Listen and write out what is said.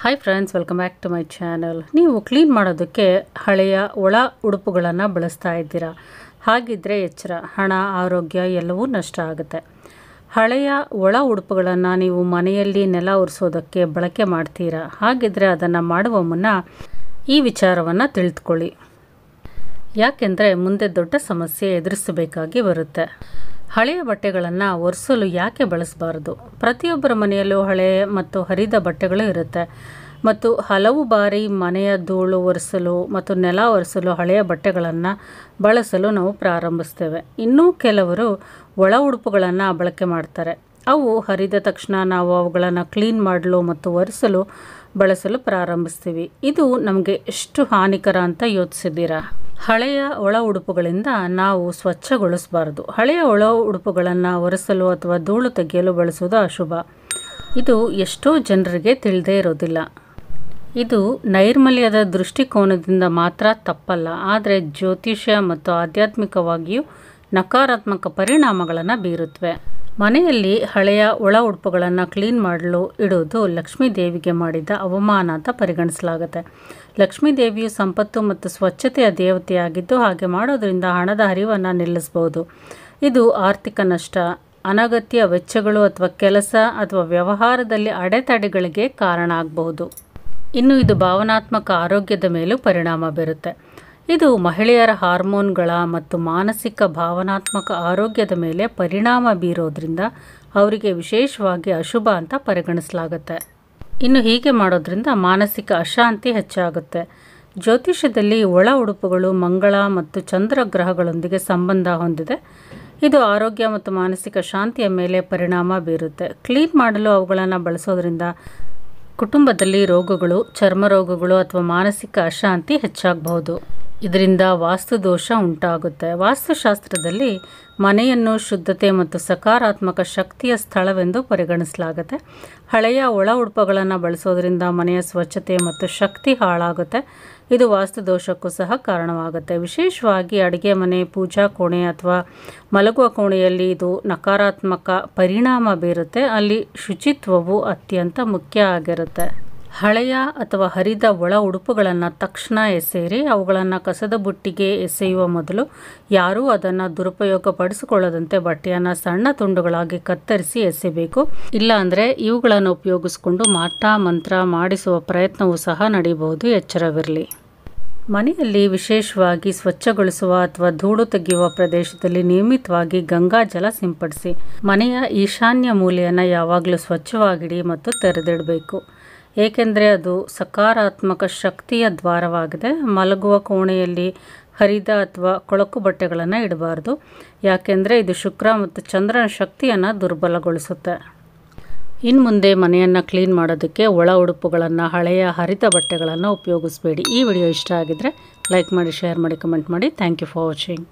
Hi friends, welcome back to my channel. ನೀವು clean ಮಾಡೋದಕ್ಕೆ ಹಳೆಯ ಒಳ ಉಡುಪುಗಳನ್ನು ಬಳಸ್ತಾ ಇದ್ದೀರಾ? ಹಾಗಿದ್ದರೆ ಎಚ್ಚರ, ಹಣ, ಆರೋಗ್ಯ ಎಲ್ಲವೂ ನಷ್ಟ ಆಗುತ್ತೆ. ಹಳೆಯ ಒಳ ಉಡುಪುಗಳನ್ನು ನೀವು ಮನೆಯಲ್ಲಿ ನೆಲ ಒರೆಸೋದಕ್ಕೆ ಬಳಕೆ ಮಾಡ್ತೀರಾ? ಹಾಗಿದ್ದರೆ ಅದನ್ನು ಮಾಡುವ ಮುನ್ನ ಈ ವಿಚಾರವನ್ನು ತಿಳಿದುಕೊಳ್ಳಿ. ಯಾಕೆಂದರೆ ಮುಂದೆ ದೊಡ್ಡ ಸಮಸ್ಯೆ ಎದುರಿಸಬೇಕಾಗಿ ಬರುತ್ತೆ. ಹಳೆಯ ಬಟ್ಟೆಗಳನ್ನು ಒರೆಸಲು ಯಾಕೆ ಬಳಸಬಾರ್ದು? ಪ್ರತಿಯೊಬ್ಬರ ಮನೆಯಲ್ಲೂ ಹಳೆಯ ಮತ್ತು ಹರಿದ ಬಟ್ಟೆಗಳು ಇರುತ್ತೆ ಮತ್ತು ಹಲವು ಬಾರಿ ಮನೆಯ ಧೂಳು ಒರೆಸಲು ಮತ್ತು ನೆಲ ಒರೆಸಲು ಹಳೆಯ ಬಟ್ಟೆಗಳನ್ನು ಬಳಸಲು ನಾವು ಪ್ರಾರಂಭಿಸ್ತೇವೆ. ಇನ್ನೂ ಕೆಲವರು ಒಳ ಉಡುಪುಗಳನ್ನು ಬಳಕೆ ಮಾಡ್ತಾರೆ. ಅವು ಹರಿದ ತಕ್ಷಣ ನಾವು ಅವುಗಳನ್ನು ಕ್ಲೀನ್ ಮಾಡಲು ಮತ್ತು ಒರೆಸಲು ಬಳಸಲು ಪ್ರಾರಂಭಿಸ್ತೀವಿ. ಇದು ನಮಗೆ ಎಷ್ಟು ಹಾನಿಕರ ಅಂತ ಯೋಚಿಸಿದ್ದೀರಾ? ಹಳೆಯ ಒಳ ಉಡುಪುಗಳಿಂದ ನಾವು ಸ್ವಚ್ಛಗೊಳಿಸಬಾರ್ದು. ಹಳೆಯ ಒಳ ಉಡುಪುಗಳನ್ನು ಒರೆಸಲು ಅಥವಾ ಧೂಳು ತೆಗೆಯಲು ಬಳಸುವುದು ಅಶುಭ. ಇದು ಎಷ್ಟೋ ಜನರಿಗೆ ತಿಳಿದೇ ಇರೋದಿಲ್ಲ. ಇದು ನೈರ್ಮಲ್ಯದ ದೃಷ್ಟಿಕೋನದಿಂದ ಮಾತ್ರ ತಪ್ಪಲ್ಲ, ಆದರೆ ಜ್ಯೋತಿಷ್ಯ ಮತ್ತು ಆಧ್ಯಾತ್ಮಿಕವಾಗಿಯೂ ನಕಾರಾತ್ಮಕ ಪರಿಣಾಮಗಳನ್ನು ಬೀರುತ್ತವೆ. ಮನೆಯಲ್ಲಿ ಹಳೆಯ ಒಳ ಉಡುಪುಗಳನ್ನು ಕ್ಲೀನ್ ಮಾಡಲು ಇಡುವುದು ಲಕ್ಷ್ಮೀ ದೇವಿಗೆ ಮಾಡಿದ ಅವಮಾನ ಅಂತ ಪರಿಗಣಿಸಲಾಗುತ್ತೆ. ಲಕ್ಷ್ಮೀ ದೇವಿಯು ಸಂಪತ್ತು ಮತ್ತು ಸ್ವಚ್ಛತೆಯ ದೇವತೆಯಾಗಿದ್ದು, ಹಾಗೆ ಮಾಡೋದ್ರಿಂದ ಹಣದ ಹರಿವನ್ನು ನಿಲ್ಲಿಸಬಹುದು. ಇದು ಆರ್ಥಿಕ ನಷ್ಟ, ಅನಗತ್ಯ ವೆಚ್ಚಗಳು ಅಥವಾ ಕೆಲಸ ಅಥವಾ ವ್ಯವಹಾರದಲ್ಲಿ ಅಡೆತಡೆಗಳಿಗೆ ಕಾರಣ ಆಗಬಹುದು. ಇನ್ನು ಇದು ಭಾವನಾತ್ಮಕ ಆರೋಗ್ಯದ ಮೇಲೂ ಪರಿಣಾಮ ಬೀರುತ್ತೆ. ಇದು ಮಹಿಳೆಯರ ಹಾರ್ಮೋನ್ಗಳ ಮತ್ತು ಮಾನಸಿಕ ಭಾವನಾತ್ಮಕ ಆರೋಗ್ಯದ ಮೇಲೆ ಪರಿಣಾಮ ಬೀರೋದ್ರಿಂದ ಅವರಿಗೆ ವಿಶೇಷವಾಗಿ ಅಶುಭ ಅಂತ ಪರಿಗಣಿಸಲಾಗುತ್ತೆ. ಇನ್ನು ಹೀಗೆ ಮಾಡೋದ್ರಿಂದ ಮಾನಸಿಕ ಅಶಾಂತಿ ಹೆಚ್ಚಾಗುತ್ತೆ. ಜ್ಯೋತಿಷ್ಯದಲ್ಲಿ ಒಳ ಉಡುಪುಗಳು ಮಂಗಳ ಮತ್ತು ಚಂದ್ರ ಗ್ರಹಗಳೊಂದಿಗೆ ಸಂಬಂಧ ಹೊಂದಿದೆ. ಇದು ಆರೋಗ್ಯ ಮತ್ತು ಮಾನಸಿಕ ಶಾಂತಿಯ ಮೇಲೆ ಪರಿಣಾಮ ಬೀರುತ್ತೆ. ಕ್ಲೀನ್ ಮಾಡಲು ಅವುಗಳನ್ನು ಬಳಸೋದ್ರಿಂದ ಕುಟುಂಬದಲ್ಲಿ ರೋಗಗಳು, ಚರ್ಮ ರೋಗಗಳು ಅಥವಾ ಮಾನಸಿಕ ಅಶಾಂತಿ ಹೆಚ್ಚಾಗಬಹುದು. ಇದರಿಂದ ವಾಸ್ತುದೋಷ ಉಂಟಾಗುತ್ತೆ. ವಾಸ್ತುಶಾಸ್ತ್ರದಲ್ಲಿ ಮನೆಯನ್ನು ಶುದ್ಧತೆ ಮತ್ತು ಸಕಾರಾತ್ಮಕ ಶಕ್ತಿಯ ಸ್ಥಳವೆಂದು ಪರಿಗಣಿಸಲಾಗುತ್ತೆ. ಹಳೆಯ ಒಳ ಉಡುಪುಗಳನ್ನು ಬಳಸೋದ್ರಿಂದ ಮನೆಯ ಸ್ವಚ್ಛತೆ ಮತ್ತು ಶಕ್ತಿ ಹಾಳಾಗುತ್ತೆ. ಇದು ವಾಸ್ತುದೋಷಕ್ಕೂ ಸಹ ಕಾರಣವಾಗುತ್ತೆ. ವಿಶೇಷವಾಗಿ ಅಡುಗೆ ಮನೆ, ಪೂಜಾ ಕೋಣೆ ಅಥವಾ ಮಲಗುವ ಕೋಣೆಯಲ್ಲಿ ಇದು ನಕಾರಾತ್ಮಕ ಪರಿಣಾಮ ಬೀರುತ್ತೆ. ಅಲ್ಲಿ ಶುಚಿತ್ವವು ಅತ್ಯಂತ ಮುಖ್ಯ ಆಗಿರುತ್ತೆ. ಹಳೆಯ ಅಥವಾ ಹರಿದ ಒಳ ಉಡುಪುಗಳನ್ನು ತಕ್ಷಣ ಎಸೆಯಿರಿ. ಅವುಗಳನ್ನು ಕಸದ ಬುಟ್ಟಿಗೆ ಎಸೆಯುವ ಮೊದಲು ಯಾರೂ ಅದನ್ನು ದುರುಪಯೋಗ ಪಡಿಸಿಕೊಳ್ಳದಂತೆ ಬಟ್ಟೆಯನ್ನು ಸಣ್ಣ ತುಂಡುಗಳಾಗಿ ಕತ್ತರಿಸಿ ಎಸೆಯಬೇಕು. ಇಲ್ಲಾಂದರೆ ಇವುಗಳನ್ನು ಉಪಯೋಗಿಸಿಕೊಂಡು ಮಾಟ ಮಂತ್ರ ಮಾಡಿಸುವ ಪ್ರಯತ್ನವೂ ಸಹ ನಡೆಯಬಹುದು. ಎಚ್ಚರವಿರಲಿ. ಮನೆಯಲ್ಲಿ ವಿಶೇಷವಾಗಿ ಸ್ವಚ್ಛಗೊಳಿಸುವ ಅಥವಾ ಧೂಳು ತೆಗೆಯುವ ಪ್ರದೇಶದಲ್ಲಿ ನಿಯಮಿತವಾಗಿ ಗಂಗಾ ಜಲ ಸಿಂಪಡಿಸಿ. ಮನೆಯ ಈಶಾನ್ಯ ಮೂಲೆಯನ್ನು ಯಾವಾಗಲೂ ಸ್ವಚ್ಛವಾಗಿಡಿ ಮತ್ತು ತೆರೆದಿಡಬೇಕು, ಏಕೆಂದರೆ ಅದು ಸಕಾರಾತ್ಮಕ ಶಕ್ತಿಯ ದ್ವಾರವಾಗಿದೆ. ಮಲಗುವ ಕೋಣೆಯಲ್ಲಿ ಹರಿದ ಅಥವಾ ಕೊಳಕು ಬಟ್ಟೆಗಳನ್ನು ಇಡಬಾರ್ದು, ಯಾಕೆಂದರೆ ಇದು ಶುಕ್ರ ಮತ್ತು ಚಂದ್ರನ ಶಕ್ತಿಯನ್ನು ದುರ್ಬಲಗೊಳಿಸುತ್ತೆ. ಇನ್ನು ಮುಂದೆ ಮನೆಯನ್ನು ಕ್ಲೀನ್ ಮಾಡೋದಕ್ಕೆ ಒಳ ಉಡುಪುಗಳನ್ನು, ಹಳೆಯ ಹರಿದ ಬಟ್ಟೆಗಳನ್ನು ಉಪಯೋಗಿಸಬೇಡಿ. ಈ ವಿಡಿಯೋ ಇಷ್ಟ ಆಗಿದ್ದರೆ ಲೈಕ್ ಮಾಡಿ, ಶೇರ್ ಮಾಡಿ, ಕಮೆಂಟ್ ಮಾಡಿ. Thank you for watching.